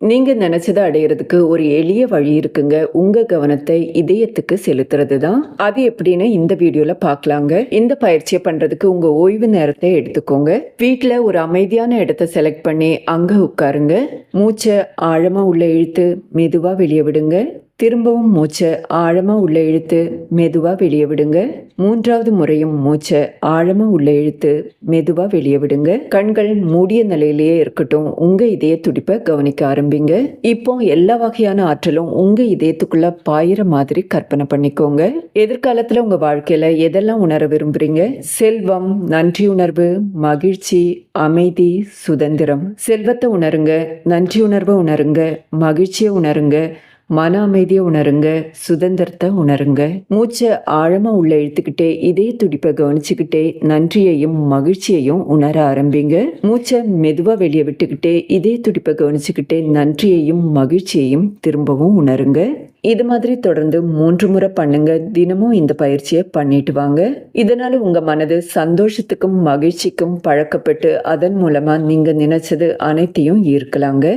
நீங்க நினைச்சத அடையறதுக்கு ஒரு எளிய வழி இருக்குங்க. உங்க கவனத்தை இதயத்துக்கு செலுத்துறது தான். அது எப்படின்னு இந்த வீடியோல பார்க்கலாங்க. இந்த பயிற்சிய பண்றதுக்கு உங்க ஓய்வு நேரத்தை எடுத்துக்கோங்க. வீட்ல ஒரு அமைதியான இடத்த செலக்ட் பண்ணி அங்க உட்காருங்க. மூச்ச ஆழமா உள்ள இழுத்து மெதுவா வெளிய விடுங்க. திரும்பவும் மூச்ச ஆழமா உள்ள இழுத்து மெதுவா வெளிய விடுங்க. 3வது முறையும் மூச்ச ஆழமா உள்ள இழுத்து மெதுவா வெளிய விடுங்க. கண்கள் மூடிய நிலையிலேயே இருக்கட்டும். உங்க இதய துடிப்பை கவனிக்க ஆரம்பிங்க. இப்போ எல்லா வகையான ஆற்றலும் உங்க இதயத்துக்குள்ள பாயிற மாதிரி கற்பனை பண்ணிக்கோங்க. எதிர்காலத்துல உங்க வாழ்க்கையில எதெல்லாம் உணர விரும்புறீங்க? செல்வம், நன்றி உணர்வு, மகிழ்ச்சி, அமைதி, சுதந்திரம். செல்வத்தை உணருங்க, நன்றி உணர்வை உணருங்க, மகிழ்ச்சியை உணருங்க, மன அமைதியை உணருங்க, சுதந்திரத்தை உணருங்க. மூச்சை ஆழமா உள்ள இழுத்துக்கிட்டே இதய துடிப்பை கவனிச்சுக்கிட்டே நன்றியையும் மகிழ்ச்சியையும் உணர ஆரம்பிங்க. மூச்சை மெதுவா வெளியே விட்டுக்கிட்டே இதய துடிப்பை கவனிச்சுக்கிட்டே நன்றியையும் மகிழ்ச்சியையும் திரும்பவும் உணருங்க. இது மாதிரி தொடர்ந்து 3 முறை பண்ணுங்க. தினமும் இந்த பயிற்சியை பண்ணிட்டு வாங்க. இதனால உங்க மனது சந்தோஷத்துக்கும் மகிழ்ச்சிக்கும் பழக்கப்பட்டு அதன் மூலமா நீங்க நினைச்சது அனைத்தையும் ஈர்க்கலாங்க.